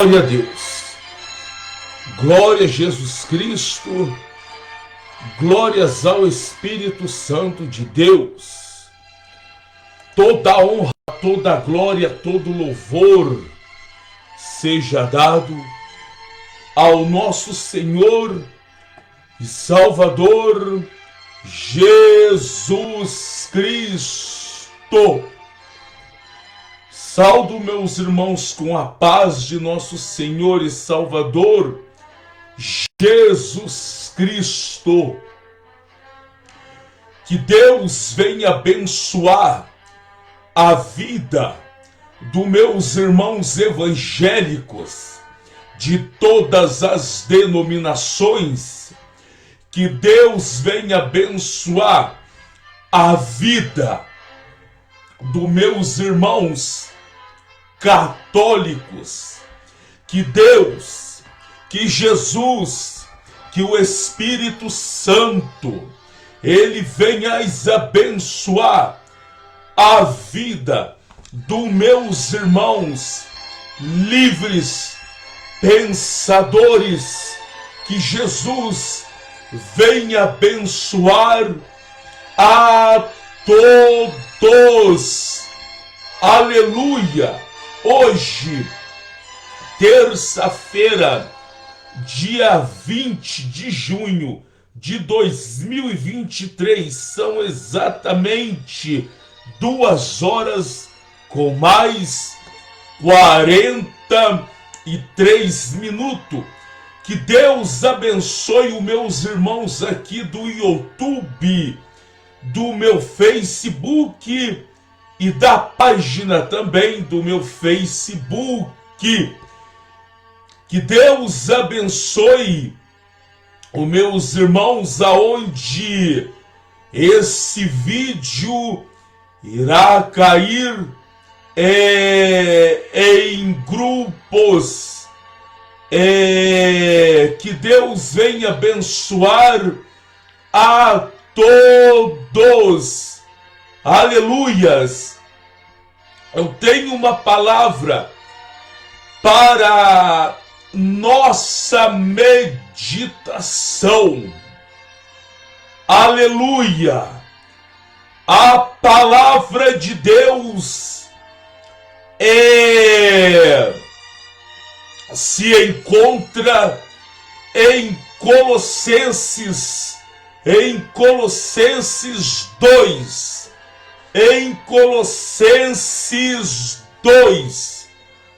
Glória a Deus, glória a Jesus Cristo, glórias ao Espírito Santo de Deus. Toda a honra, toda a glória, todo louvor seja dado ao nosso Senhor e Salvador Jesus Cristo. Saudo meus irmãos com a paz de nosso Senhor e Salvador Jesus Cristo. Que Deus venha abençoar a vida dos meus irmãos evangélicos de todas as denominações. Que Deus venha abençoar a vida dos meus irmãos católicos. Que Deus, que Jesus, que o Espírito Santo, ele venha abençoar a vida dos meus irmãos livres pensadores. Que Jesus venha abençoar a todos. Aleluia! Hoje, terça-feira, dia 20 de junho de 2023, são exatamente 2 horas com mais 43 minutos. Que Deus abençoe os meus irmãos aqui do YouTube, do meu Facebook e da página também do meu Facebook. Que Deus abençoe os meus irmãos aonde esse vídeo irá cair em grupos. Que Deus venha abençoar a todos. Aleluias! Eu tenho uma palavra para nossa meditação. Aleluia! A palavra de Deus se encontra em Colossenses 2. Em Colossenses 2.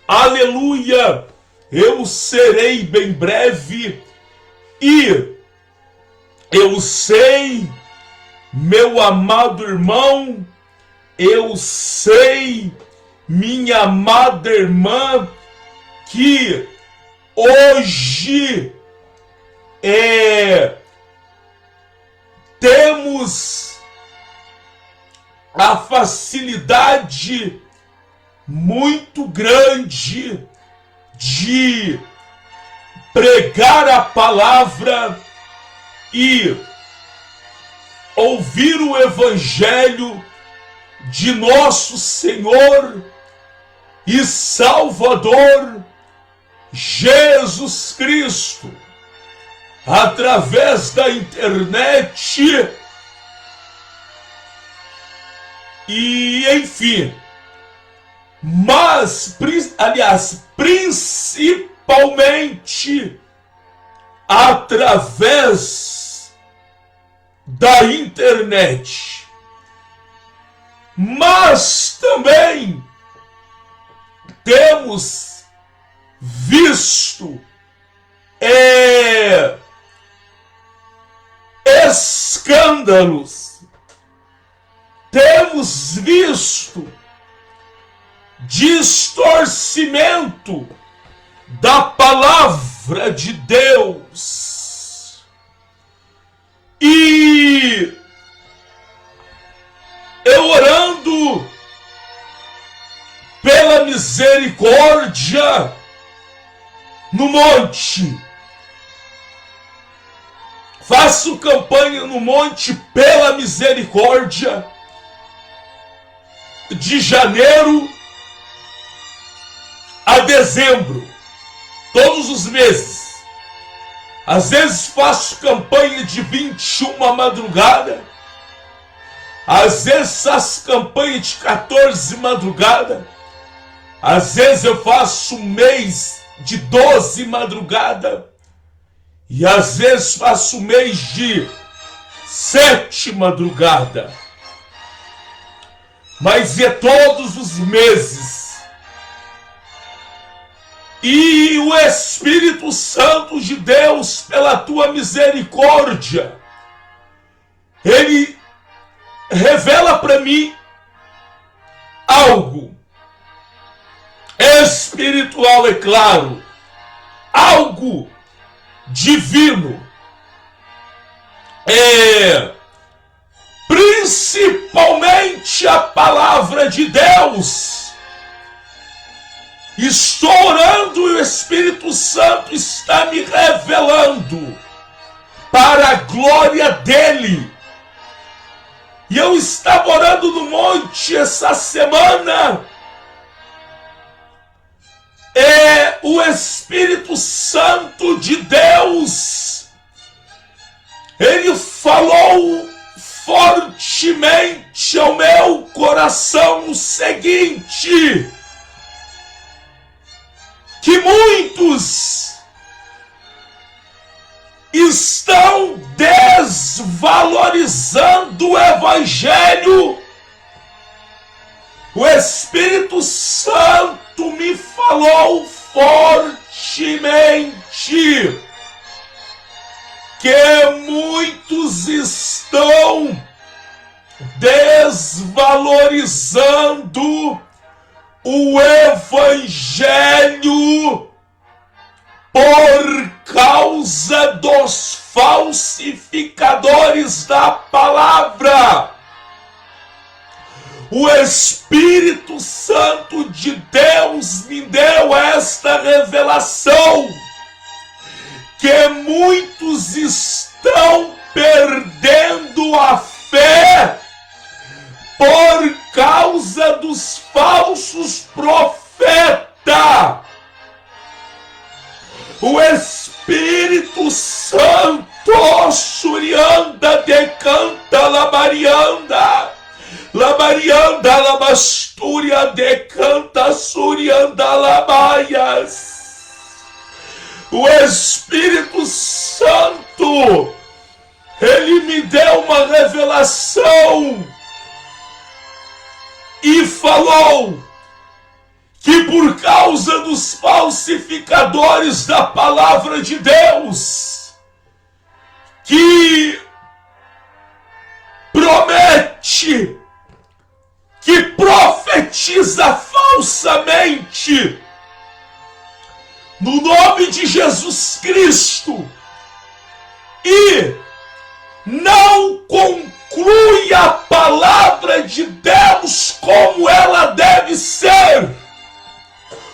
Aleluia! Eu serei bem breve e eu sei, meu amado irmão, eu sei, minha amada irmã, que hoje temos a facilidade muito grande de pregar a palavra e ouvir o evangelho de nosso Senhor e Salvador Jesus Cristo através da internet. E enfim, mas, aliás, principalmente através da internet. Mas também temos visto escândalos. Temos visto distorcimento da palavra de Deus. E eu orando pela misericórdia no monte, faço campanha no monte pela misericórdia de janeiro a dezembro. todos os meses. Às vezes faço campanha de 21 madrugada. Às vezes faço campanha de 14 madrugada. Às vezes eu faço um mês de 12 madrugada. E às vezes faço um mês de 7 madrugada. Mas é todos os meses. E o Espírito Santo de Deus, pela tua misericórdia, ele revela para mim algo espiritual, é claro, algo divino, principalmente a palavra de Deus. Estou orando e o Espírito Santo está me revelando para a glória dele. E eu estava orando no monte essa semana. O Espírito Santo de Deus, ele falou fortemente ao meu coração o seguinte: que muitos estão desvalorizando o Evangelho. O Espírito Santo me falou fortemente que muitos estão desvalorizando o Evangelho por causa dos falsificadores da palavra. O Espírito Santo de Deus me deu esta revelação, que muitos estão perdendo a fé por causa dos falsos profetas. O Espírito Santo, Surianda decanta labarianda, labarianda labastúria decanta Surianda labaias. O Espírito Santo, ele me deu uma revelação e falou que por causa dos falsificadores da palavra de Deus, que promete, que profetiza falsamente, no nome de Jesus Cristo, e não conclui a palavra de Deus como ela deve ser.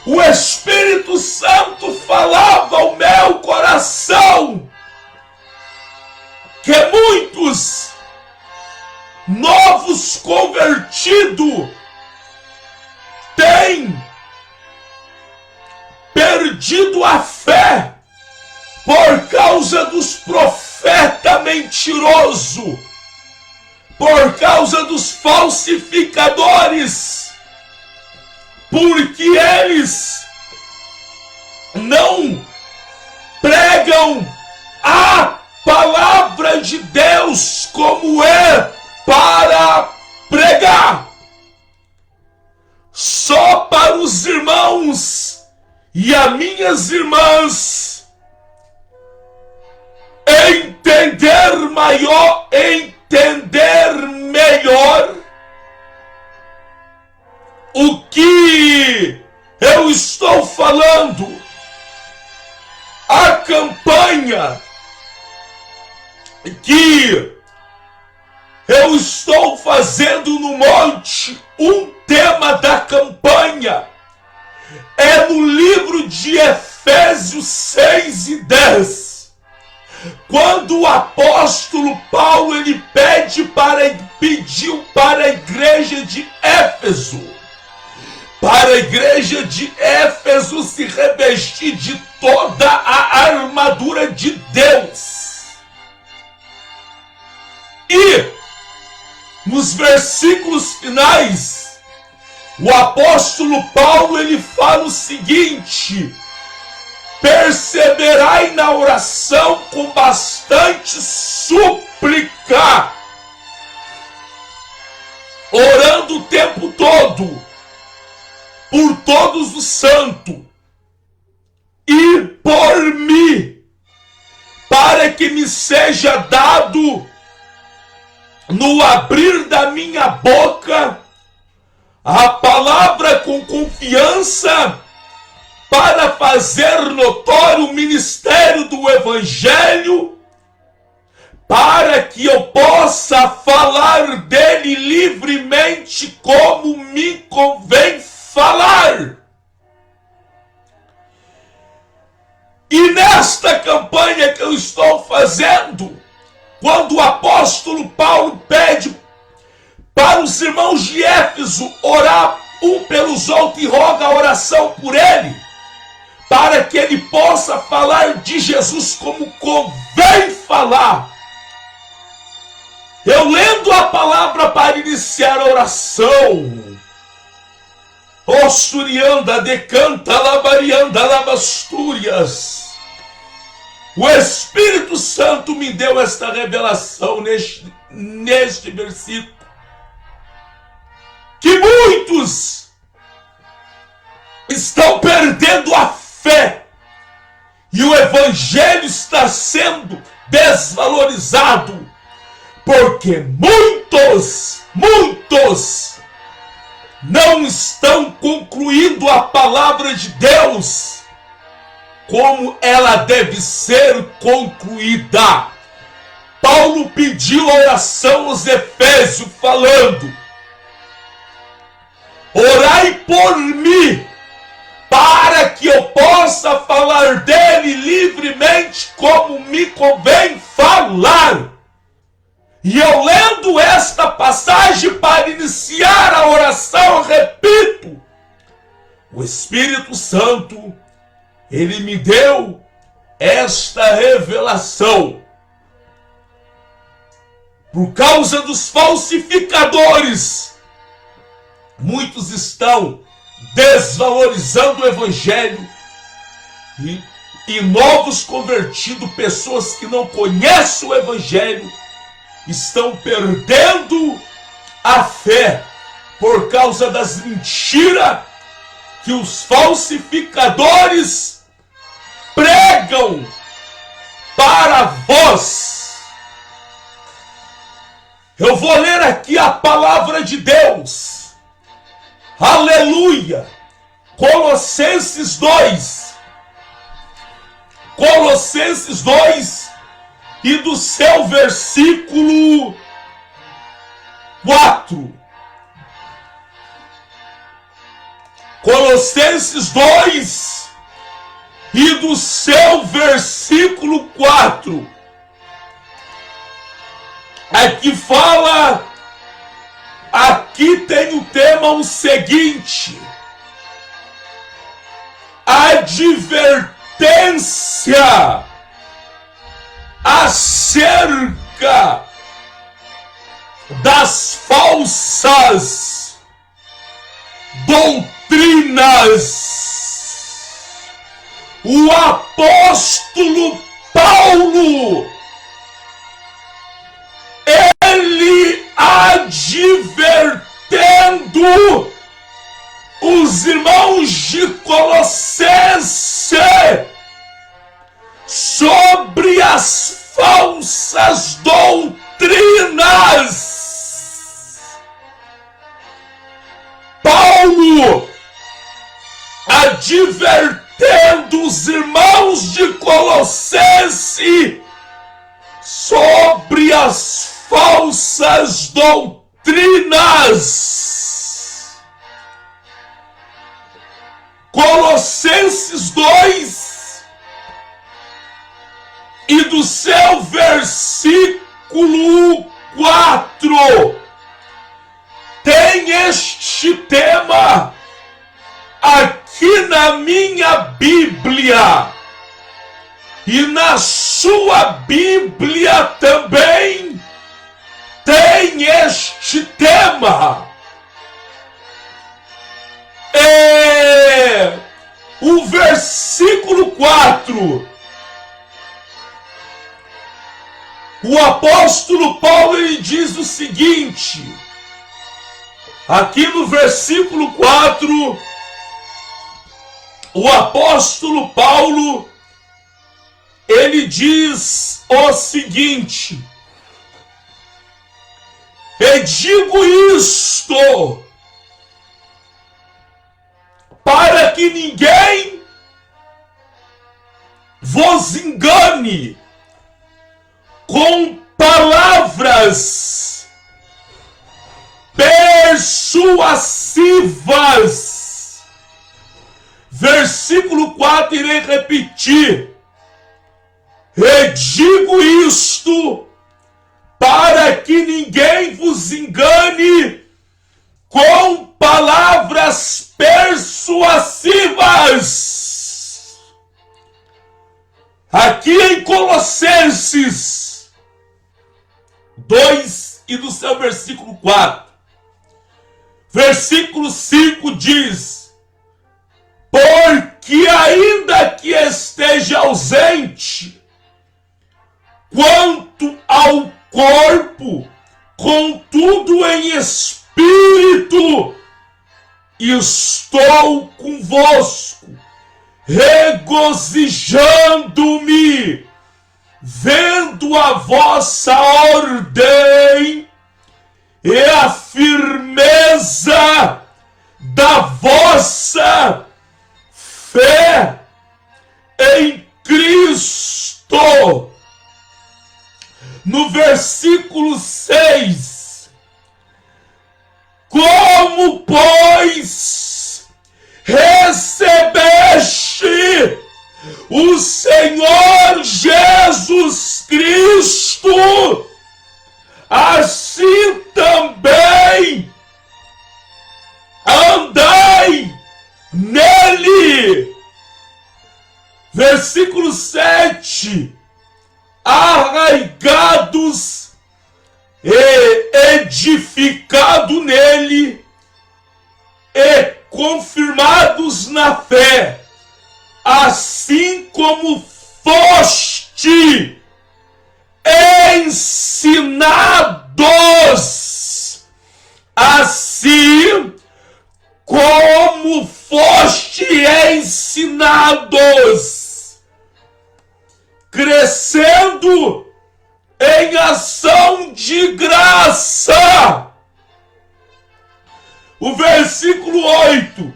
O Espírito Santo falava ao meu coração que muitos novos convertidos têm perdido a fé por causa dos profetas mentirosos, por causa dos falsificadores, porque eles não pregam a palavra de Deus como é para pregar. Só para os irmãos e as minhas irmãs entender melhor o que eu estou falando. A campanha que eu estou fazendo no monte, um tema da campanha é no livro de Efésios 6 e 10. Quando o apóstolo Paulo ele pediu para a igreja de Éfeso para a igreja de Éfeso se revestir de toda a armadura de Deus. E nos versículos finais, o apóstolo Paulo ele fala o seguinte: perseverai na oração com bastante súplica, orando o tempo todo por todos os santos e por mim, para que me seja dado no abrir da minha boca a palavra com confiança, para fazer notório o ministério do Evangelho, para que eu possa falar dele livremente como me convém falar. E nesta campanha que eu estou fazendo, quando o apóstolo Paulo pede para os irmãos de Éfeso orar um pelos outros e roga a oração por ele, para que ele possa falar de Jesus como convém falar. Eu lendo a palavra para iniciar a oração, Ossurianda, decanta, labarianda, labastúrias. O Espírito Santo me deu esta revelação neste versículo. Que muitos estão perdendo a fé e o Evangelho está sendo desvalorizado, porque muitos não estão concluindo a palavra de Deus como ela deve ser concluída. Paulo pediu a oração aos Efésios falando: orai por mim, para que eu possa falar dele livremente como me convém falar. E eu lendo esta passagem para iniciar a oração, repito, o Espírito Santo, ele me deu esta revelação. Por causa dos falsificadores, muitos estão desvalorizando o Evangelho e novos convertidos, pessoas que não conhecem o Evangelho, estão perdendo a fé por causa das mentiras que os falsificadores pregam para vós. Eu vou ler aqui a palavra de Deus. Aleluia! Colossenses 2. Colossenses 2 e do seu versículo 4. Colossenses 2 e do seu versículo 4. Aqui fala, aqui tem o tema o seguinte: advertência acerca das falsas doutrinas. O apóstolo Paulo, ele advertendo os irmãos de Colossenses sobre as falsas doutrinas. Paulo advertendo os irmãos de Colossenses sobre as falsas doutrinas. Colossenses 2 e do seu versículo 4 tem este tema: aqui na minha Bíblia e na sua Bíblia também tem este tema. O versículo 4. O apóstolo Paulo, ele diz o seguinte, aqui no versículo 4, o apóstolo Paulo, ele diz o seguinte: e digo isto para que ninguém vos engane com palavras persuasivas. Versículo 4, irei repetir. E digo isto para que ninguém vos engane com palavras persuasivas. Aqui em Colossenses 2 e do seu versículo 4. Versículo 5 diz: porque ainda que esteja ausente, quanto ao corpo, contudo em espírito, estou convosco, regozijando-me, vendo a vossa ordem e a firmeza da vossa fé em Cristo. No versículo 6, como, pois, recebeste o Senhor Jesus Cristo, assim também andai nele. Versículo 7, arraigados e edificado nele e confirmados na fé, assim como foste ensinados, assim como foste ensinados, crescendo em ação de graça. O versículo 8: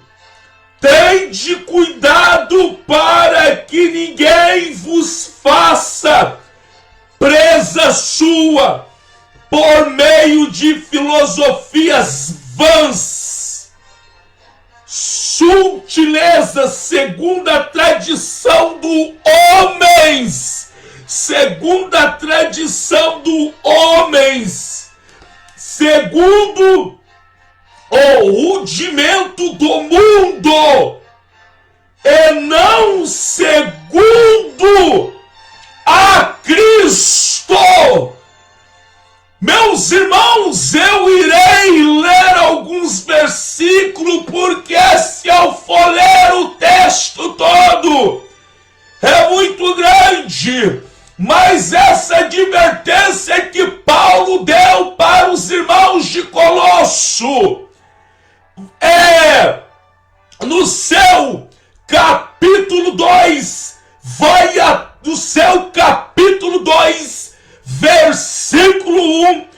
tende cuidado para que ninguém vos faça presa sua por meio de filosofias vãs, sutilezas segundo a tradição do homens, segundo a tradição do homens, segundo o rudimento do mundo, e não segundo a Cristo. Meus irmãos, eu irei ler alguns versículos, porque se eu for ler o texto todo, é muito grande. Mas essa advertência que Paulo deu para os irmãos de Colosso no seu capítulo 2, do seu capítulo 2, versículo 1,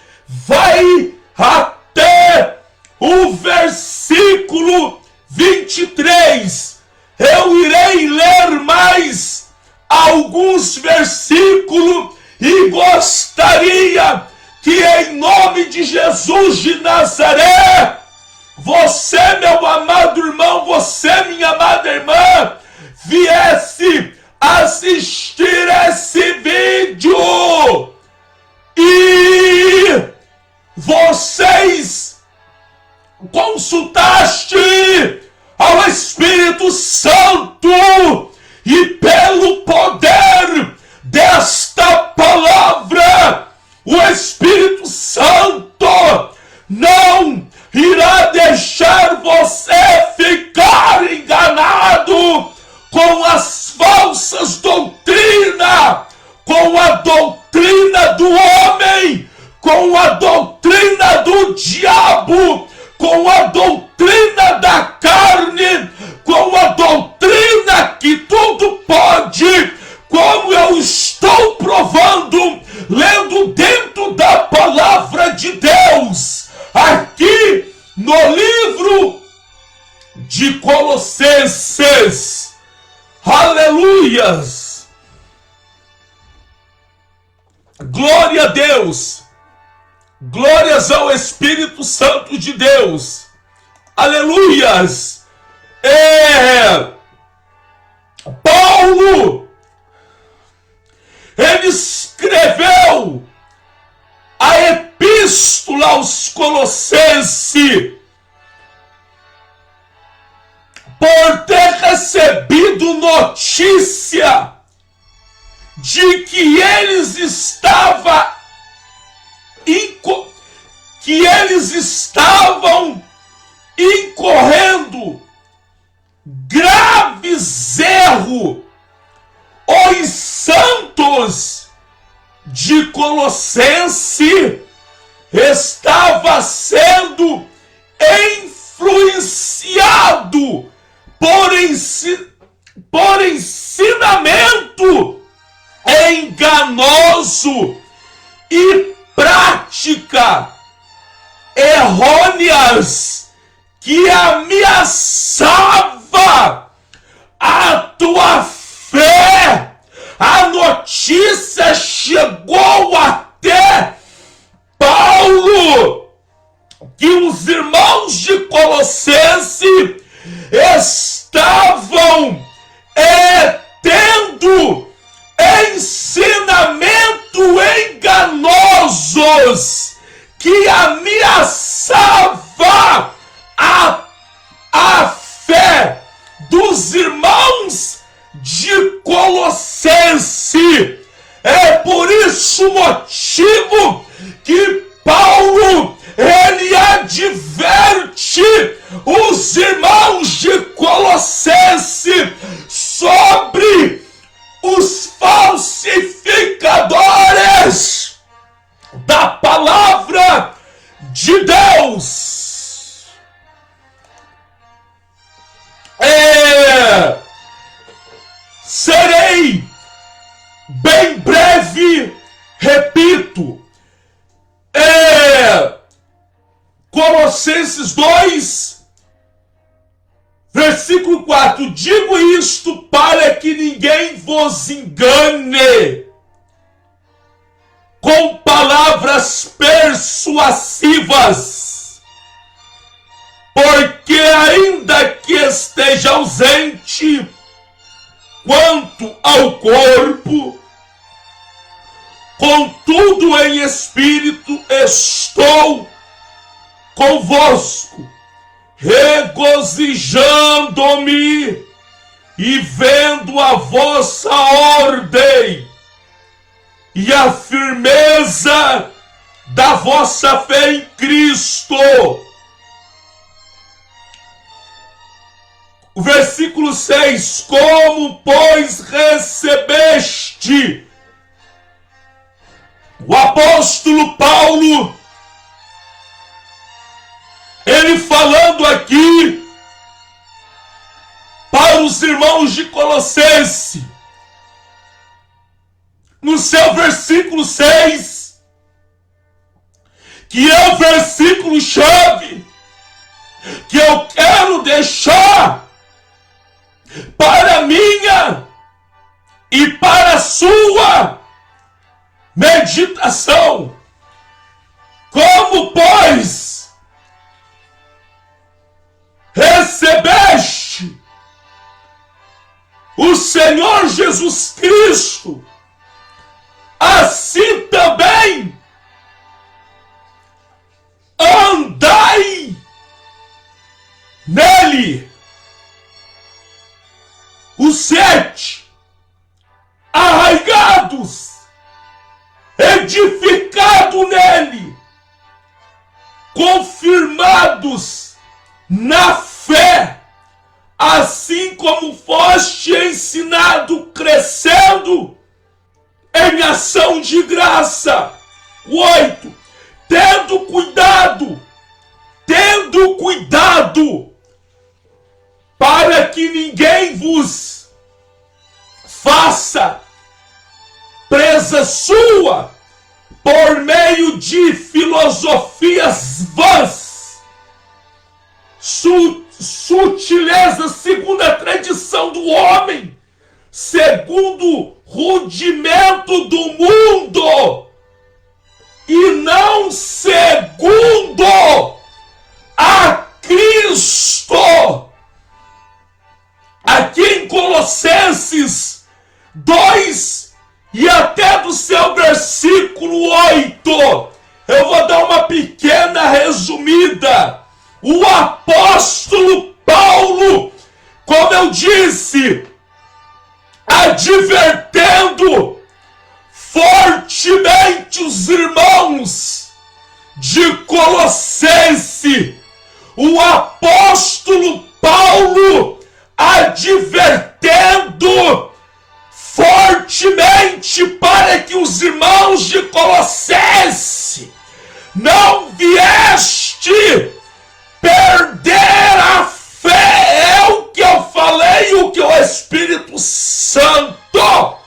vai até o versículo 23. Eu irei ler mais alguns versículos e gostaria que, em nome de Jesus de Nazaré, você, meu amado irmão, você, minha amada irmã, viesse assistir esse vídeo e vocês consultaste ao Espírito Santo e pelo poder desta palavra, o Espírito Santo não irá deixar você ficar enganado com as falsas doutrinas, com a doutrina do homem, com a doutrina do diabo, com a doutrina da carne, com a doutrina que tudo pode, como eu estou provando, lendo dentro da palavra de Deus, aqui no livro de Colossenses. Aleluias! Glória a Deus! Glórias ao Espírito Santo de Deus! Aleluias! Paulo, ele escreveu a epístola aos Colossenses por ter recebido notícia de que eles estavam incorrendo graves erros. Os santos de Colossense estava sendo influenciado por ensinamento enganoso e prática errôneas que ameaçava a tua fé. A notícia chegou até Paulo que os irmãos de Colossense estavam tendo ensinamento enganosos que ameaçava a fé dos irmãos de Colossense. É por isso o motivo que Paulo, ele adverte os irmãos de Colossense sobre os falsificadores da palavra de Deus. Serei bem breve, repito. Colossenses 2, versículo 4. Digo isto para que ninguém vos engane com palavras persuasivas, porque ainda que esteja ausente quanto ao corpo, contudo em espírito estou convosco, regozijando-me e vendo a vossa ordem e a firmeza da vossa fé em Cristo. O versículo 6, como pois recebeste? O apóstolo Paulo, ele falando aqui para os irmãos de Colossense, no seu versículo 6, que é o versículo chave, que eu quero deixar para minha e para a sua meditação. Como, pois, recebeste o Senhor Jesus Cristo, assim também andai nele. 7, arraigados, edificado nele, confirmados na fé, assim como foste ensinado, crescendo em ação de graça. 8, tendo cuidado, para que ninguém vos faça presa sua por meio de filosofias vãs, sutileza segundo a tradição do homem, segundo o rudimento do mundo, e não segundo a Cristo. Aqui em Colossenses 2 e até do seu versículo 8, eu vou dar uma pequena resumida. O apóstolo Paulo, como eu disse, advertendo fortemente os irmãos de Colossense, o apóstolo Paulo advertendo fortemente para que os irmãos de Colossense não vieste perder a fé. É o que eu falei, o que o Espírito Santo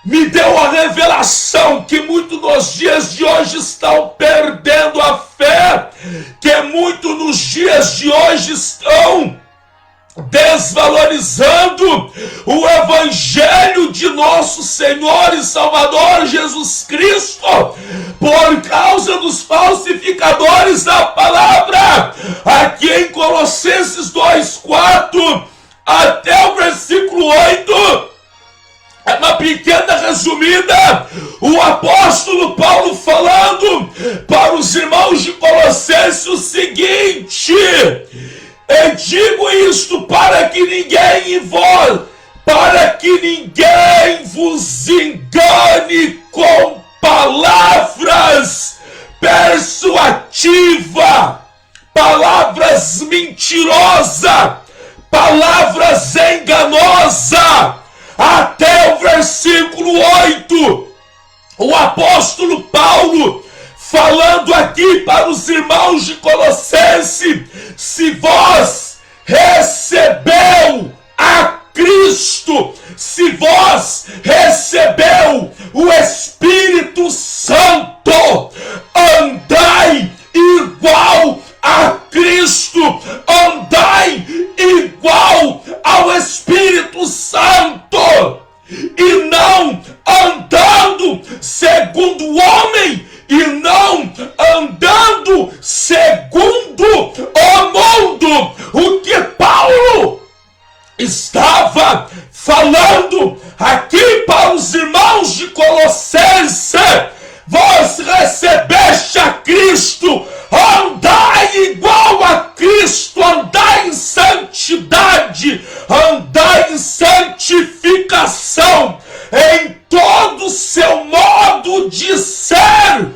me deu a revelação, que muito nos dias de hoje estão perdendo a fé, que muito nos dias de hoje estão desvalorizando o Evangelho de nosso Senhor e Salvador Jesus Cristo, por causa dos falsificadores da palavra. Aqui em Colossenses 2:4 até o versículo 8, é uma pequena resumida, o apóstolo Paulo falando para os irmãos de Colossenses o seguinte: eu digo isto para que ninguém vos engane com palavras persuasivas, palavras mentirosas, palavras enganosas. Até o versículo 8, o apóstolo Paulo falando aqui para os irmãos de Colossenses: se vós recebeu a Cristo, se vós recebeu o Espírito Santo, andai igual a Cristo, andai igual ao Espírito Santo, e não andando segundo o homem, e não andando segundo o mundo. O que Paulo estava falando aqui para os irmãos de Colossenses: vós recebeste a Cristo, andai igual a Cristo, andai em santidade, andai em santificação, em todo o seu modo de ser,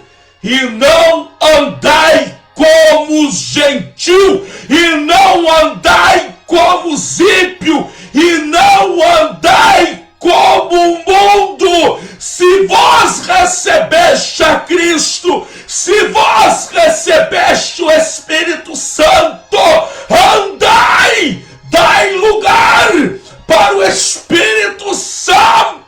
e não andai como os gentios, e não andai como os ímpios, e não andai como o mundo. Se vós recebeste a Cristo, se vós recebeste o Espírito Santo, andai, dai lugar para o Espírito Santo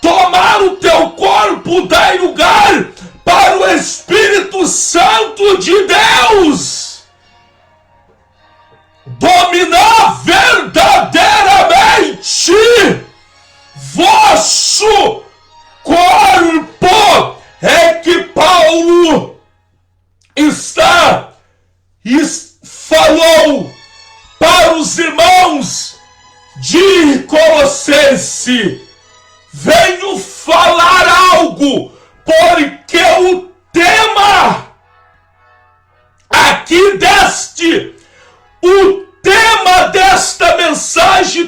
tomar o teu corpo, dai lugar para o Espírito Santo de Deus dominar verdadeiramente vosso corpo. É que Paulo falou para os irmãos de Colossenses: venho falar algo, porque o tema aqui o tema desta mensagem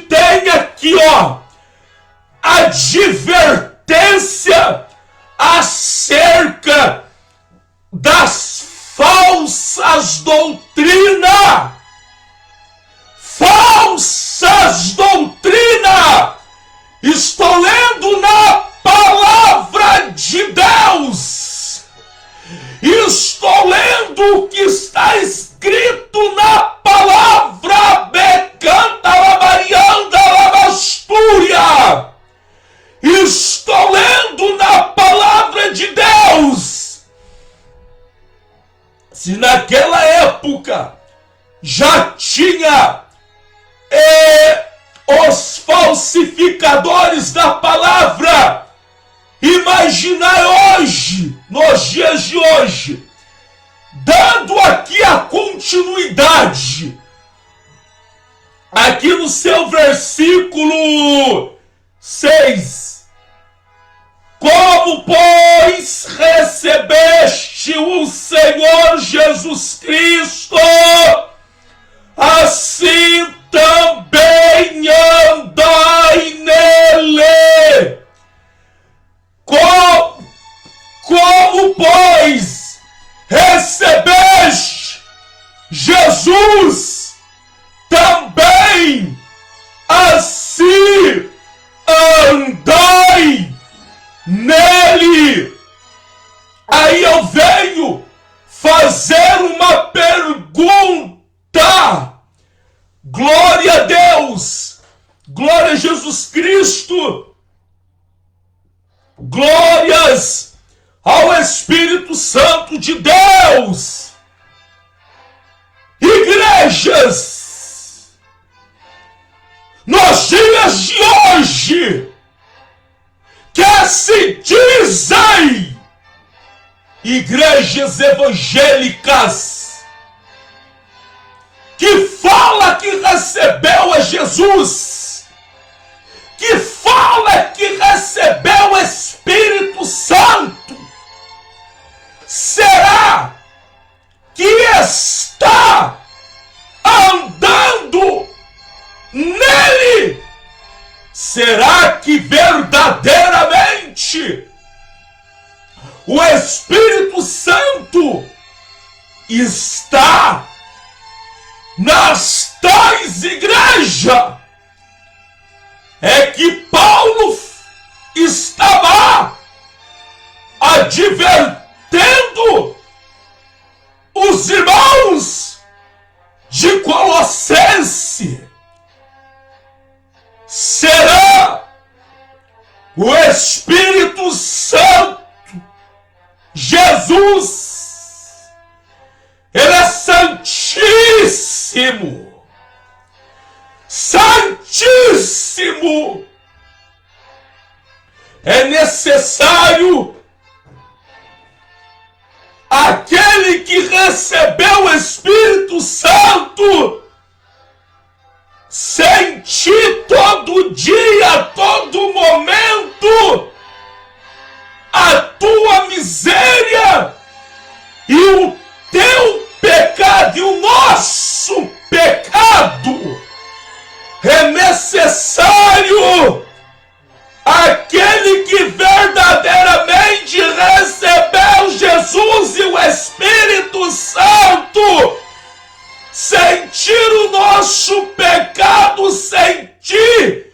lendo na palavra, becanta labarianda labastúria. Estou lendo na palavra de Deus. Se naquela época já tinha os falsificadores da palavra, imaginai hoje, nos dias de hoje, dando aqui a continuidade, aqui no seu versículo 6. Como, pois, recebeste o Senhor Jesus Cristo, assim também andai nele. Como, pois, recebeste Jesus, também assim andai nele. Aí eu venho fazer uma pergunta. Glória a Deus, glória a Jesus Cristo, glórias ao Espírito Santo de Deus. Igrejas, nos dias de hoje, que se dizem igrejas evangélicas, que fala que recebeu a Jesus, que fala que recebeu o Espírito Santo, será que está andando nele? Será que verdadeiramente o Espírito Santo está nas tais igrejas? É que Paulo estava advertendo os irmãos de Colossense. Será o Espírito Santo, Jesus, ele é santíssimo, santíssimo. É necessário aquele que recebeu o Espírito Santo sentir todo dia, todo momento a tua miséria e o teu pecado e o nosso pecado. É necessário aquele que verdadeiramente recebeu Jesus e o Espírito Santo sentir o nosso pecado, sentir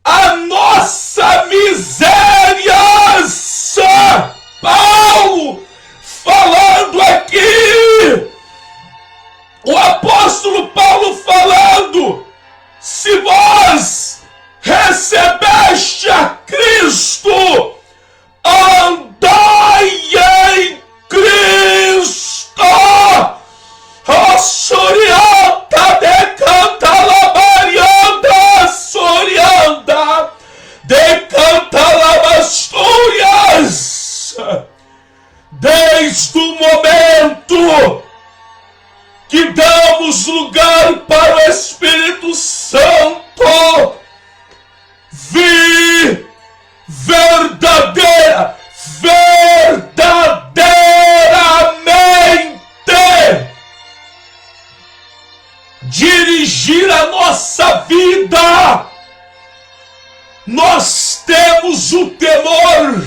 a nossa miséria. Paulo falando aqui, o apóstolo Paulo falando: se vós recebeste a Cristo, andai em Cristo. Oh, Sorianta decanta labarianda, Sorianda decanta labastúrias. Desde o momento que damos lugar para o Espírito Santo, vi verdadeiramente dirigir a nossa vida. Nós temos o temor,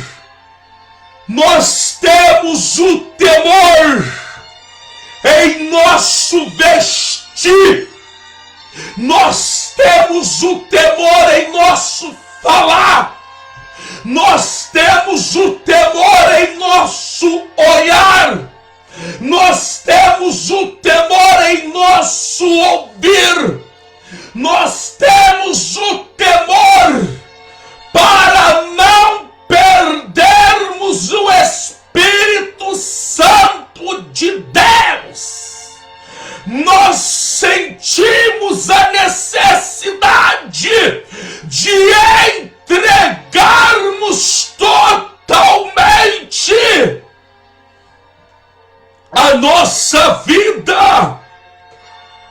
nós temos o temor em nosso vestir, nós temos o temor em nosso falar, nós temos o temor em nosso olhar, Nós temos o temor em nosso ouvir. Nós temos o temor para não perdermos o Espírito Santo de Deus. Nós sentimos a necessidade de entregarmos totalmente a nossa vida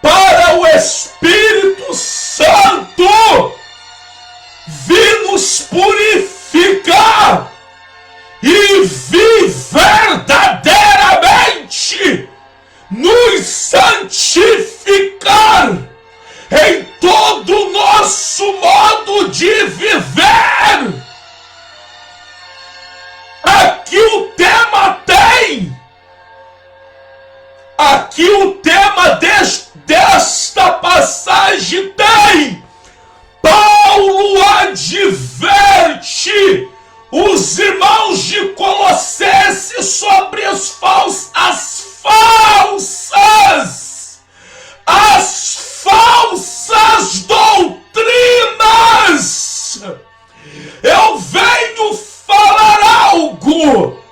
para o Espírito Santo vir nos purificar e vir verdadeiramente nos santificar em todo o nosso modo de viver. Aqui o tema tem. Aqui o tema desta passagem tem. Paulo adverte os irmãos de Colossenses sobre as falsas doutrinas. Eu venho falar algo.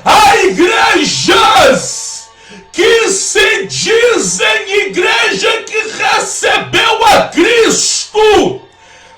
Há igrejas que se dizem igreja que recebeu a Cristo,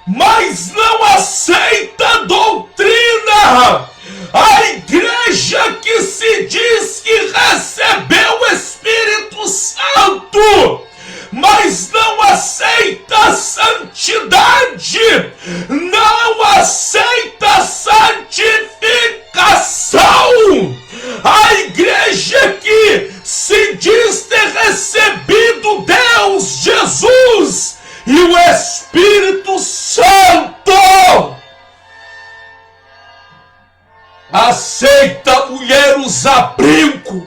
mas não aceita a doutrina. A igreja que se diz que recebeu o Espírito Santo, mas não aceita a santidade, não aceita a santificação. A igreja que se diz ter recebido Deus, Jesus e o Espírito Santo, aceita a mulher usar brinco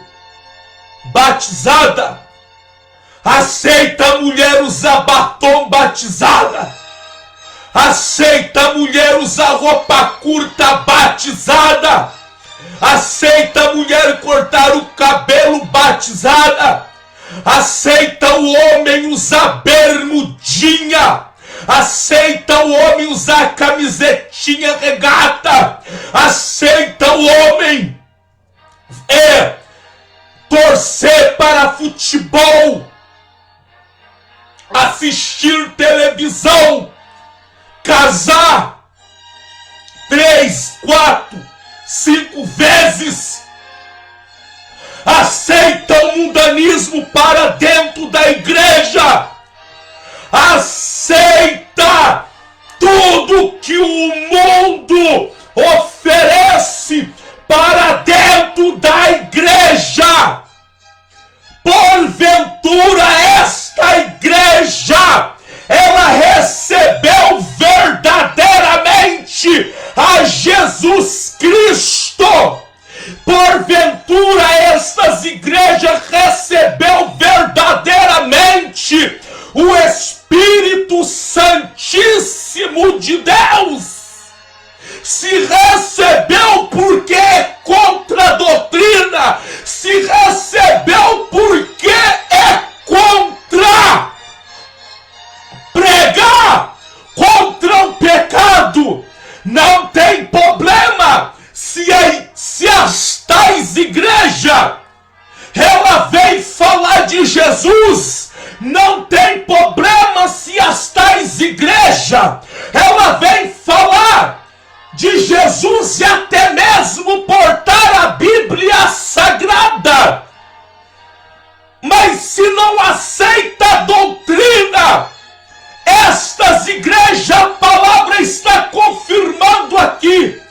batizada, aceita a mulher usar batom batizada, aceita a mulher usar roupa curta batizada, aceita a mulher cortar o cabelo batizada, aceita o homem usar bermudinha, aceita o homem usar camisetinha regata, aceita o homem torcer para futebol, assistir televisão, casar 3, 4, 5 vezes, aceita o mundanismo para dentro da igreja, aceita tudo que o mundo oferece para dentro da igreja. Porventura esta igreja, ela recebeu verdadeiramente a Jesus Cristo. Porventura estas igrejas recebeu verdadeiramente o Espírito Santíssimo de Deus. Se recebeu porque é contra a doutrina, se recebeu porque é contra pregar contra o pecado, não tem problema. Se as tais igrejas ela vem falar de Jesus, não tem problema. Se as tais igrejas ela vem falar de Jesus e até mesmo portar a Bíblia Sagrada, mas se não aceita a doutrina, estas igrejas, a palavra está confirmando aqui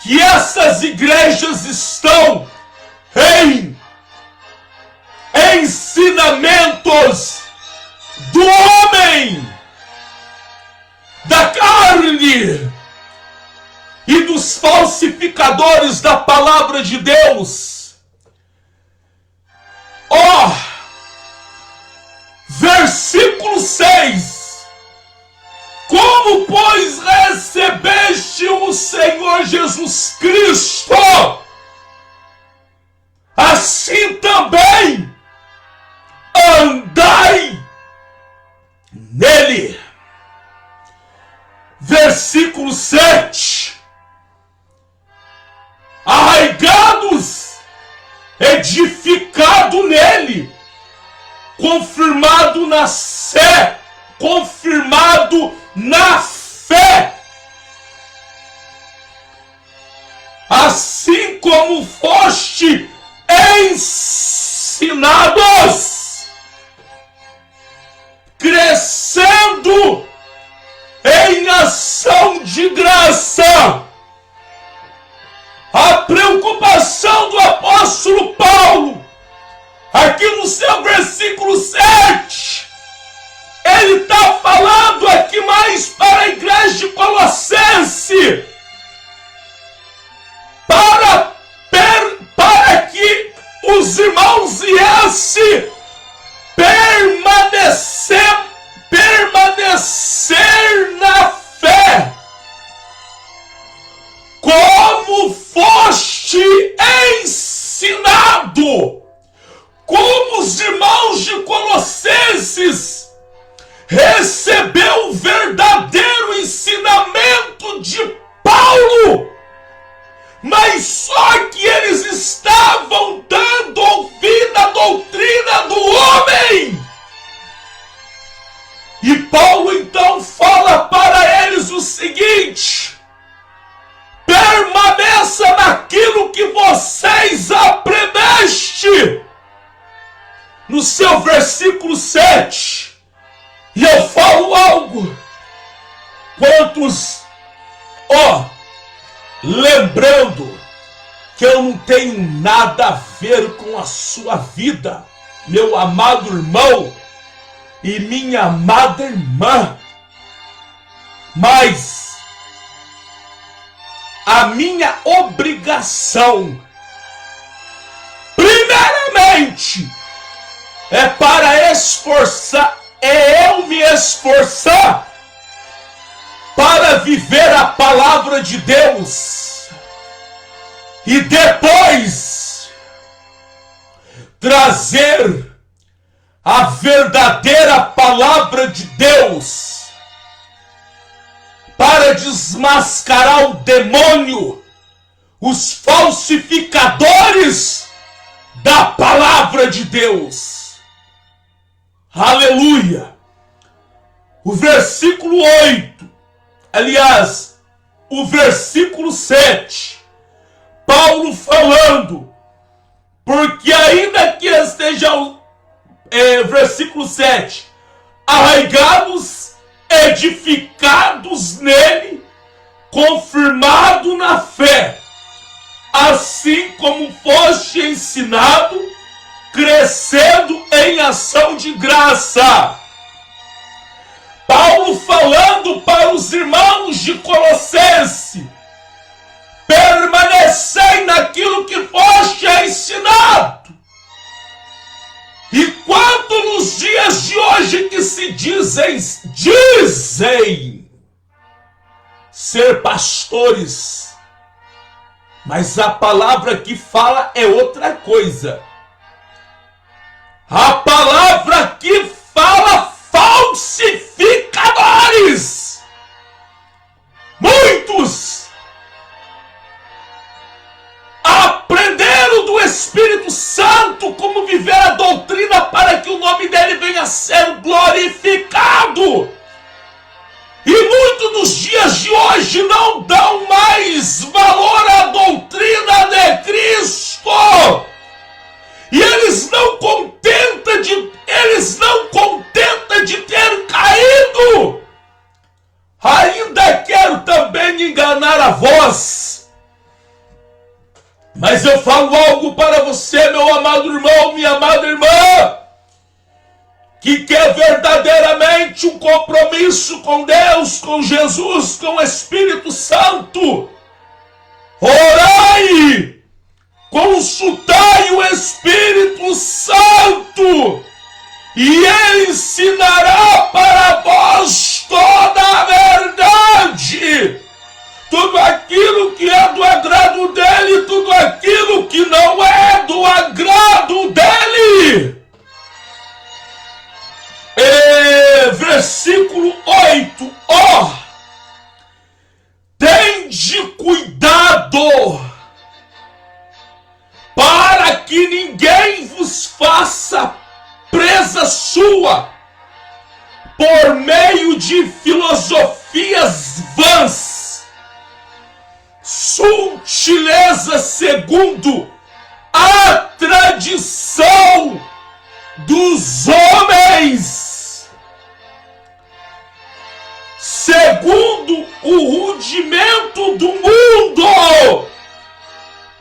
que essas igrejas estão em ensinamentos do homem, da carne e dos falsificadores da palavra de Deus. Versículo 6. Como, pois, recebeste o Senhor Jesus Cristo versículo 7. Arraigados, edificado nele, confirmado na fé, assim como foste ensinados, crescendo em ação de graça. A preocupação do apóstolo Paulo, aqui no seu versículo 7, ele está falando aqui mais para a igreja de Colossense, para que os irmãos viessem permanecer na fé, como foste ensinado, como os irmãos de Colossenses recebeu o verdadeiro ensinamento de Paulo, mas só que eles estavam dando ouvido à doutrina do homem. E Paulo então fala para eles o seguinte: permaneça naquilo que vocês aprendeste. No seu versículo 7, e eu falo algo, quantos, lembrando que eu não tenho nada a ver com a sua vida, meu amado irmão e minha amada irmã, mas a minha obrigação, primeiramente, é para eu me esforçar para viver a palavra de Deus e depois trazer a verdadeira palavra de Deus para desmascarar o demônio, os falsificadores da palavra de Deus. Aleluia! O versículo 8, aliás, o versículo 7, Paulo falando, porque ainda que estejam, versículo 7, arraigados, edificados nele, confirmado na fé, assim como foste ensinado, crescendo em ação de graça. Paulo falando para os irmãos de Colossense: permanecei naquilo que foste ensinado. E quanto nos dias de hoje que se dizem ser pastores, mas a palavra que fala é outra coisa. A palavra que fala falsificadores. Muitos aprenderam do Espírito Santo como viver a doutrina para que o nome dele venha a ser glorificado. E muitos nos dias de hoje não dão mais valor à doutrina de Cristo. E eles não contentam de ter caído. Ainda quero também enganar a vós. Mas eu falo algo para você, meu amado irmão, minha amada irmã, que quer verdadeiramente um compromisso com Deus, com Jesus, com o Espírito Santo. Orai! Consultai o Espírito Santo e ele ensinará para vós toda a verdade, tudo aquilo que é do agrado dele, tudo aquilo que não é do agrado dele. Versículo 8, presa sua por meio de filosofias vãs, sutileza segundo a tradição dos homens, segundo o rudimento do mundo,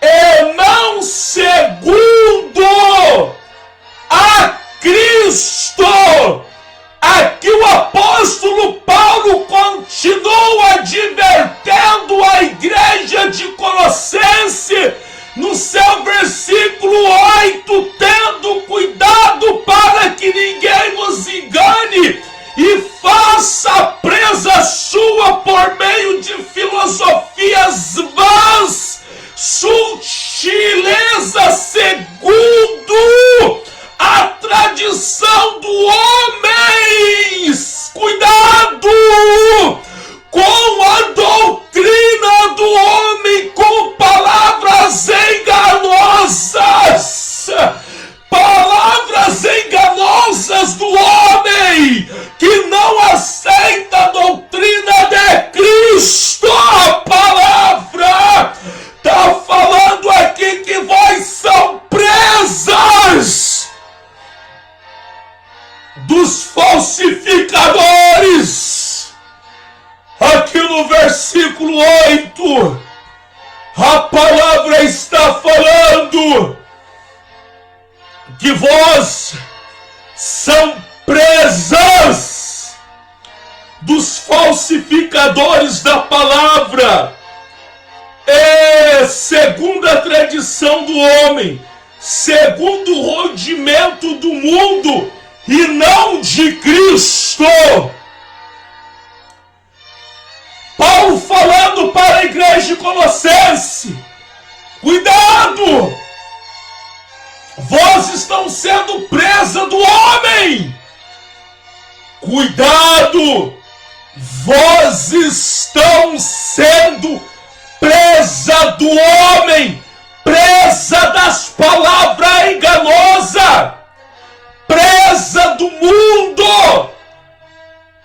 e não segundo a Cristo. Aqui o apóstolo Paulo continua advertendo a igreja de Colossenses no seu versículo 8, tendo cuidado para que ninguém nos engane e faça presa sua por meio de filosofias vãs, sutileza segundo a tradição do homens. Cuidado com a doutrina do homem, com palavras enganosas. Palavras enganosas do homem que não aceita a doutrina de Cristo. A palavra está falando aqui que vós são presas dos falsificadores. Aqui no versículo 8, a palavra está falando que vós são presas dos falsificadores da palavra, e segundo a tradição do homem, segundo o rudimento do mundo, e não de Cristo. Paulo falando para a igreja de Colossenses: cuidado! Vós estão sendo presa do homem. Cuidado! Vós estão sendo presa do homem, presa das palavras enganosas, presa do mundo,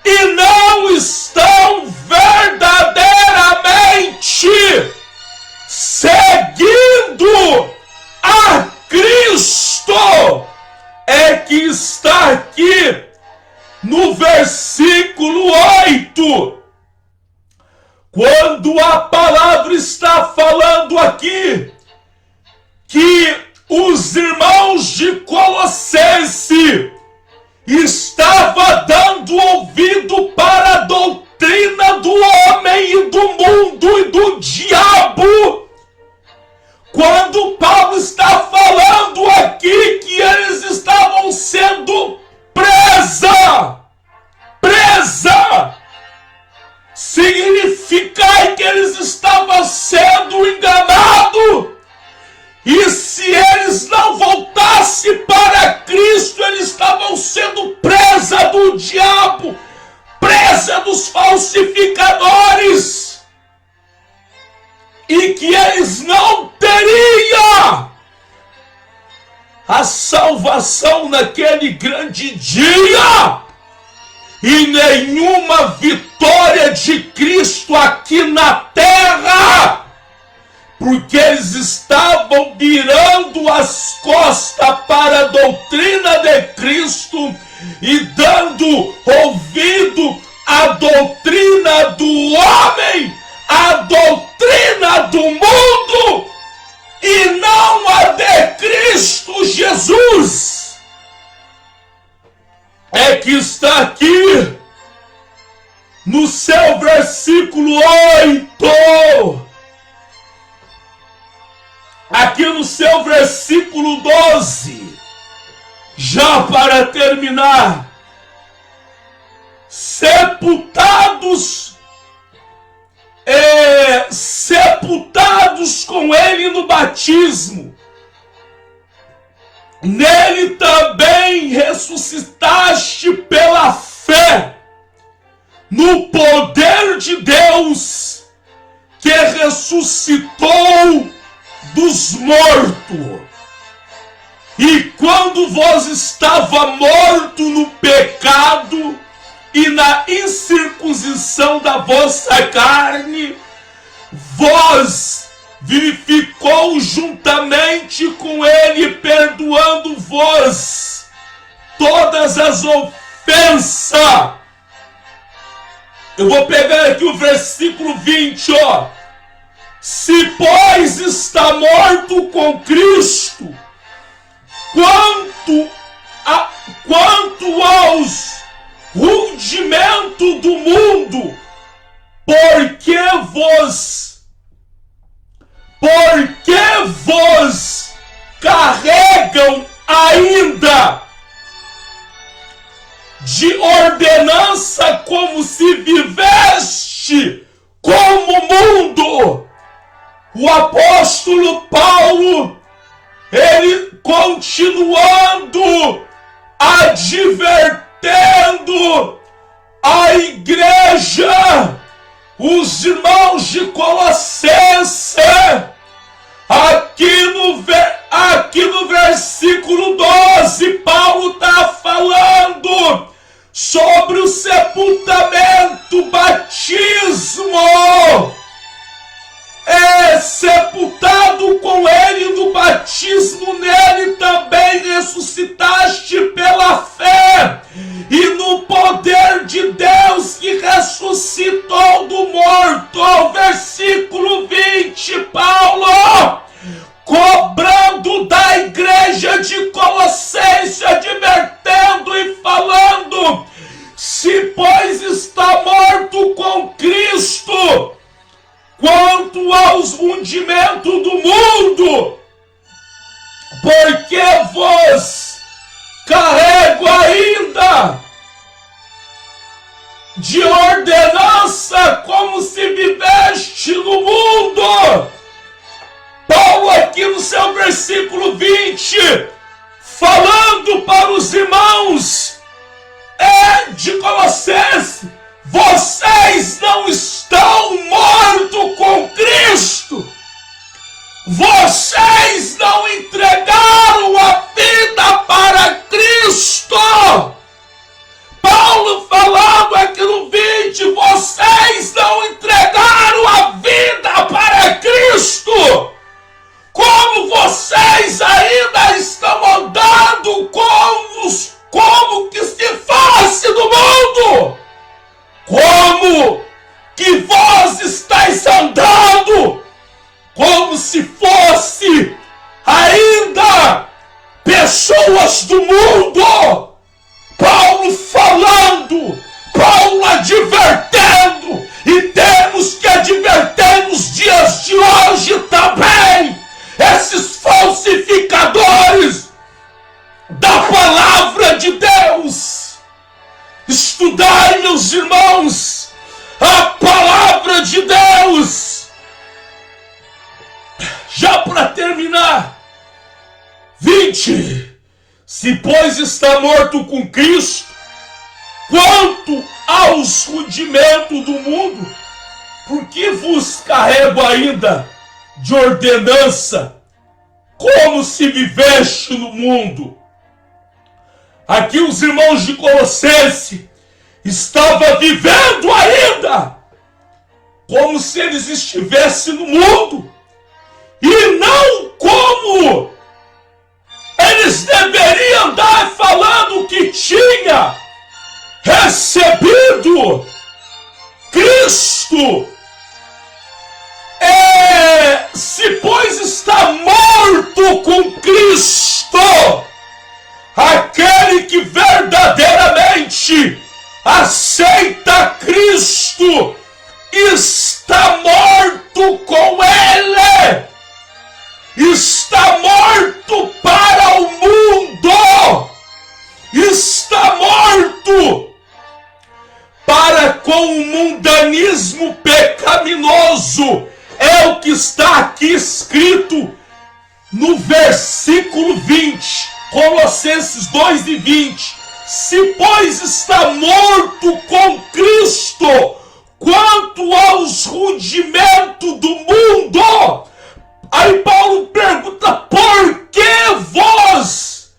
e não estão verdadeiramente seguindo a Cristo. É que está aqui no versículo 8, quando a palavra está falando aqui que os irmãos de Colossenses estavam dando ouvido para a doutrina do homem e do mundo e do diabo. Quando Paulo está falando aqui que eles estavam sendo presa, significa que eles estavam sendo enganados. E se eles não voltassem para Cristo, eles estavam sendo presa do diabo, presa dos falsificadores, e que eles não teriam a salvação naquele grande dia, e nenhuma vitória de Cristo aqui na terra, porque eles estavam virando as costas para a doutrina de Cristo e dando ouvido à doutrina do homem, à doutrina do mundo, e não a de Cristo Jesus. É que está aqui no seu versículo 8, aqui no seu versículo 12, já para terminar: sepultados com ele no batismo, nele também ressuscitaste pela fé no poder de Deus, que ressuscitou dos mortos. E quando vós estava morto no pecado e na incircuncisão da vossa carne, vós vivificou juntamente com ele, perdoando-vos todas as ofensas. Eu vou pegar aqui o versículo 20, ó. Se, pois, está morto com Cristo, quanto aos rudimentos do mundo, porque vos carregam ainda de ordenança, como se viveste como mundo. O apóstolo Paulo, ele continuando advertendo a igreja, os irmãos de Colossenses, aqui no versículo 12, Paulo está falando sobre o sepultamento, batismo. Sepultado com ele no batismo, nele também ressuscitaste pela fé e no poder de Deus que ressuscitou do morto. Versículo 20, Paulo cobrando da igreja de Colossenses, advertendo e falando: se, pois, está morto com Cristo, quanto aos rudimentos do mundo, porque vos carrego ainda de ordenança, como se viveste no mundo. Paulo aqui no seu versículo 20, falando para os irmãos de Colossenses: vocês não estão mortos com Cristo. Vocês não entregaram a vida para Cristo. Paulo falando aqui no 20, vocês não entregaram a vida para Cristo. Como vocês ainda estão andando como que se fosse do mundo. Como que vós estáis andando como se fosse ainda pessoas do mundo. Paulo falando, Paulo advertendo, e temos que adverter nos dias de hoje também, esses falsificadores da palavra de Deus. Estudai, meus irmãos, a palavra de Deus. Já para terminar, 20. Se, pois, está morto com Cristo, quanto aos rudimentos do mundo, por que vos carrego ainda de ordenança, como se viveste no mundo? Aqui os irmãos de Colossenses estavam vivendo ainda como se eles estivessem no mundo, e não como eles deveriam andar falando que tinha recebido Cristo. Se, pois, está morto com Cristo, aquele que verdadeiramente aceita Cristo está morto com Ele, está morto para o mundo, está morto para com o mundanismo pecaminoso. É o que está aqui escrito no versículo 20, Colossenses 2 e 20. Se, pois, está morto com Cristo, quanto aos rudimentos do mundo, Aí Paulo pergunta: por que vós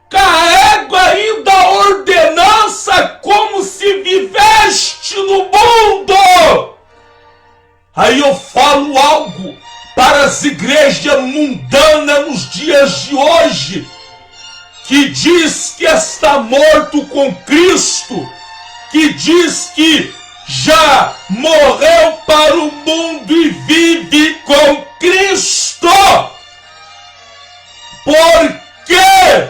carrega ainda a ordenança como se viveste no mundo? Aí eu falo algo para as igrejas mundanas nos dias de hoje, que diz que está morto com Cristo, que diz que já morreu para o mundo e vive com Cristo. Por que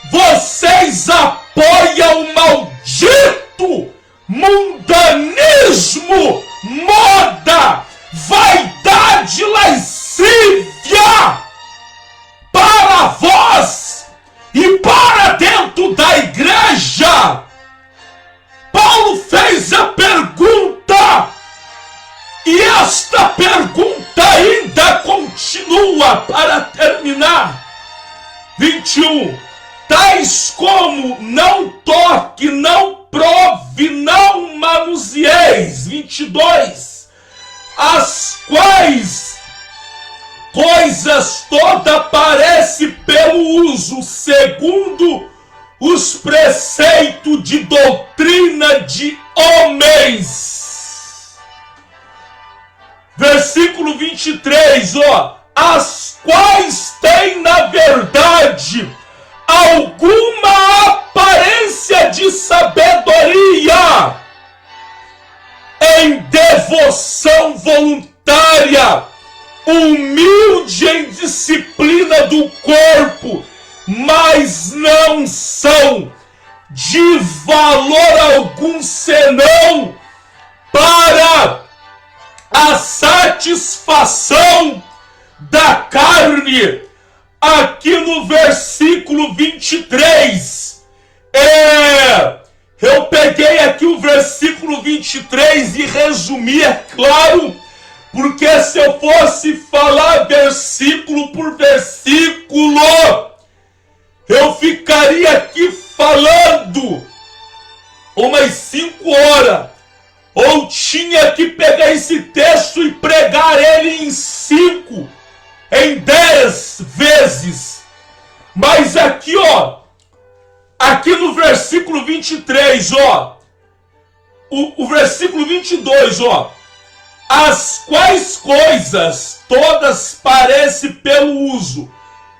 vocês apoiam o maldito mundanismo, moda, vaidade, lascívia para vós e para dentro da igreja? Paulo fez a pergunta, e esta pergunta ainda continua para terminar. 21. Tais como: não toque, não prove, não manuseeis. 22. As quais coisas toda parece pelo uso, segundo os preceitos de doutrina de homens. Versículo 23, as quais têm na verdade alguma aparência de sabedoria, em devoção voluntária, humilde em disciplina do corpo, mas não são de valor algum senão para a satisfação da carne. Aqui no versículo 23, eu peguei aqui o versículo 23 e resumi, é claro, porque se eu fosse falar versículo por versículo, eu ficaria aqui falando umas 5 horas, ou tinha que pegar esse texto e pregar ele em 5, em 10 vezes. Mas aqui, aqui no versículo 23, o versículo 22, as quais coisas todas parecem pelo uso,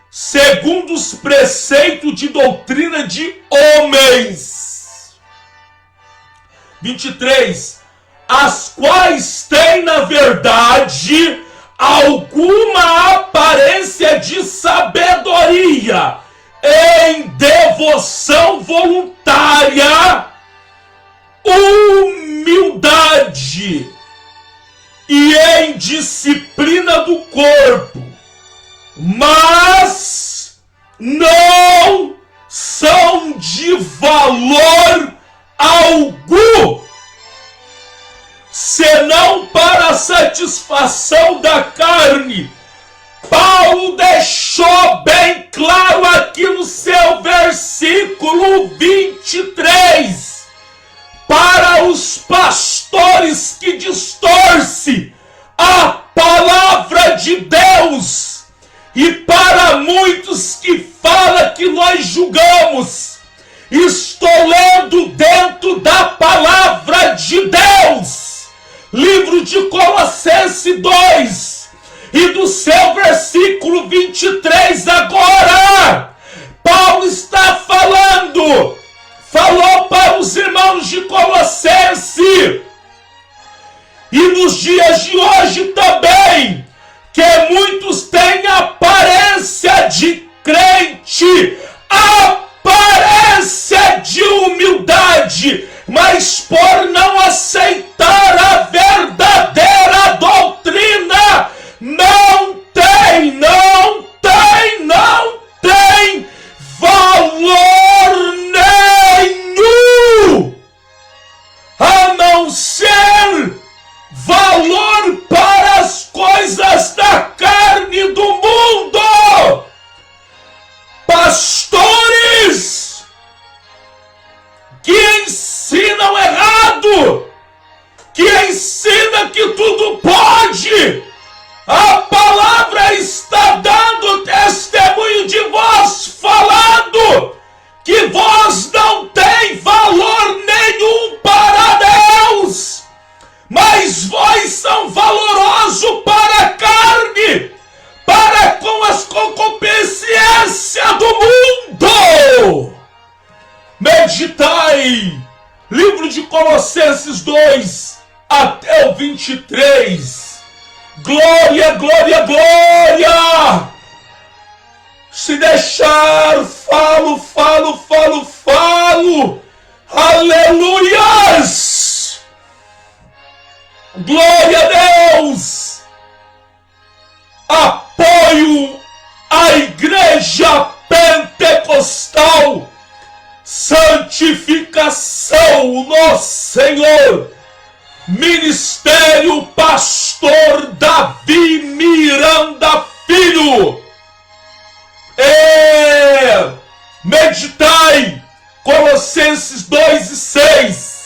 segundo os preceitos de doutrina de homens. 23. As quais têm na verdade alguma aparência de sabedoria, em devoção voluntária, humildade e em disciplina do corpo, mas não são de valor algum, senão para a satisfação da carne. Paulo deixou bem claro aqui no seu versículo 23, para os pastores que distorcem a palavra de Deus, e para muitos que falam que nós julgamos. Estou lendo dentro da palavra de Deus, livro de Colossenses 2, e do seu versículo 23 agora, Paulo está falou para os irmãos de Colossenses, e nos dias de hoje também, que muitos têm aparência de crente, aparência de humildade, mas por não aceitar a verdadeira doutrina, não tem valor nenhum, a não ser valor para as coisas da carne do mundo. Pastores que ensinam errado, que ensina que tudo pode, A palavra está dando testemunho de vós, falando que vós não tem valor nenhum para Deus, mas vós são valorosos para a carne, para com as concupiscências do mundo. Meditai, livro de Colossenses 2, até o 23. Glória, glória, glória! Se deixar, falo. Aleluias! Glória a Deus! Apoio a Igreja Pentecostal, santificação no Senhor, Ministério Pastor Davi Miranda Filho. Meditai, Colossenses 2 e 6.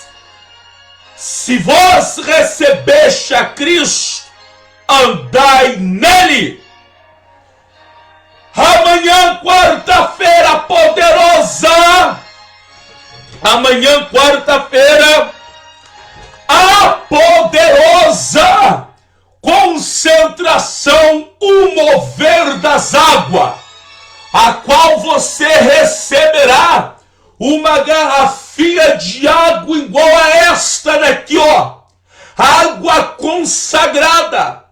Se vós recebeste a Cristo, andai nele. Amanhã, quarta-feira poderosa. Amanhã, quarta-feira, a poderosa concentração, o mover das águas, a qual você receberá uma garrafinha de água igual a esta daqui, ó. Água consagrada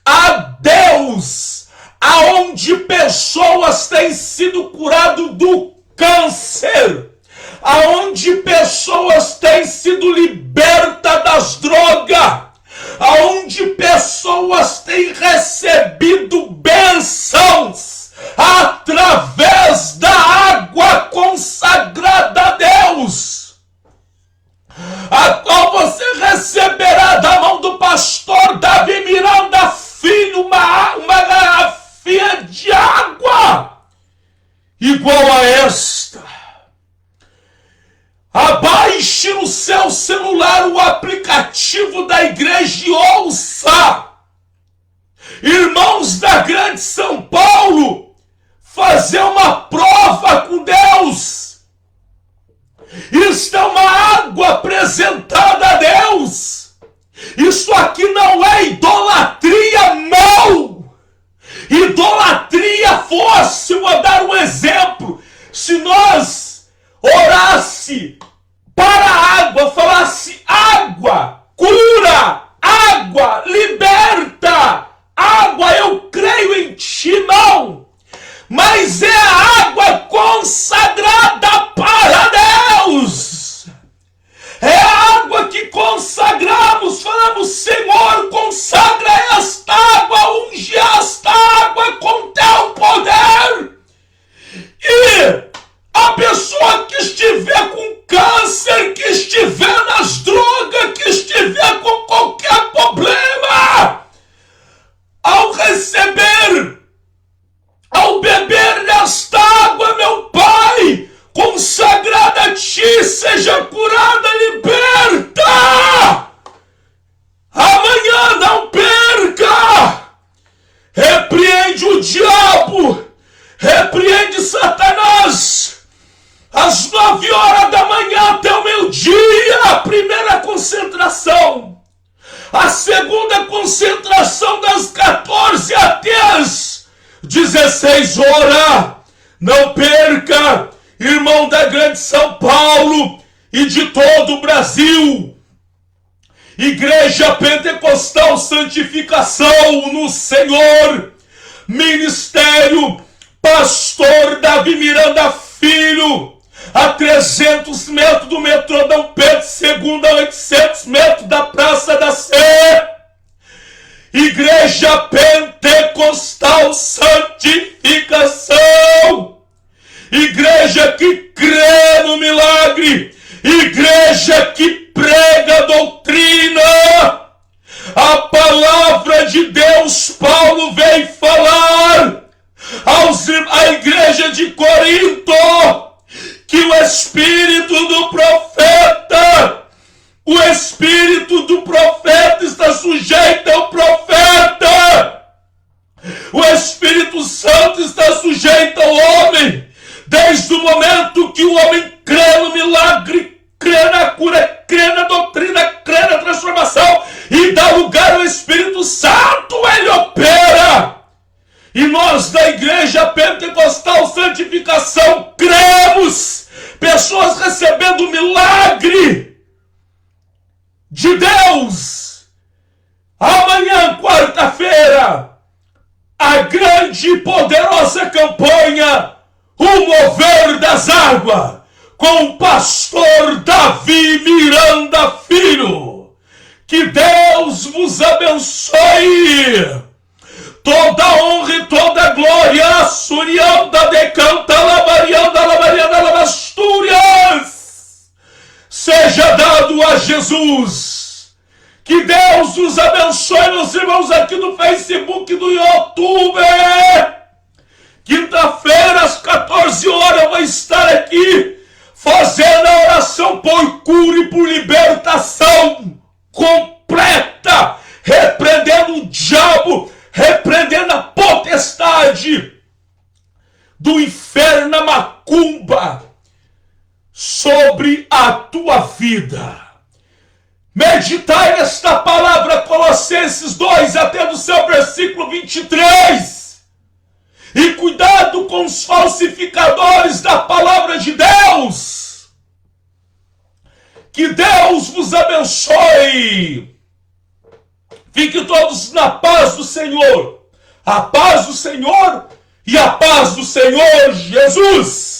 a Deus, aonde pessoas têm sido curadas do câncer, aonde pessoas têm sido libertas das drogas, aonde pessoas têm recebido bênçãos através da água consagrada a Deus, a qual você receberá da mão do pastor Davi Miranda Filho uma garrafinha de água igual a esta. Abaixe no seu celular o aplicativo da igreja e ouça. Irmãos da Grande São Paulo, fazer uma prova com Deus. Isto é uma água apresentada a Deus. Isso aqui não é idolatria, não. Idolatria fosse, vou dar um exemplo, se nós orasse para a água, falasse água, cura, água, liberta, água, eu creio em ti, não. Mas é a água consagrada para Deus. É a água que consagramos, falamos, Senhor, consagra esta água, unge esta água com teu poder. E a pessoa que estiver com câncer, que estiver nas drogas, que estiver com qualquer problema, ao receber, ao beber desta água, meu Pai, consagrada a ti, seja curada, liberta. Amanhã não perca. Repreende o diabo, repreende Satanás. Às 9 horas da manhã até o meio-dia, a primeira concentração. A segunda concentração das 14 até as 16 horas. Não perca, irmão da Grande São Paulo e de todo o Brasil. Igreja Pentecostal Santificação no Senhor. Ministério Pastor Davi Miranda Filho. A 300 metros do metrô Dom Pedro II, a 800 metros da Praça da Sé. Igreja Pentecostal Santificação. Igreja que crê no milagre. Igreja que prega a doutrina. A palavra de Deus, Paulo veio falar à igreja de Corinto, que o espírito do profeta está sujeito ao profeta. nação, cremos, pessoas recebendo o milagre de Deus. Amanhã, quarta-feira, a grande e poderosa campanha, o mover das águas, com o pastor Davi Miranda Filho. Que Deus vos abençoe. Toda honra e toda glória, Surianda decanta, lavarianda, lavarianda, lavastúrias, seja dado a Jesus. Que Deus nos abençoe, meus irmãos, aqui no Facebook e no YouTube. Quinta-feira, às 14 horas, eu vou estar aqui fazendo a oração por cura e por libertação completa, repreendendo o diabo, repreendendo a potestade do inferno, a macumba, sobre a tua vida. Meditai nesta palavra, Colossenses 2, até do seu versículo 23. E cuidado com os falsificadores da palavra de Deus. Que Deus vos abençoe. Fiquem todos na paz do Senhor. A paz do Senhor e a paz do Senhor Jesus.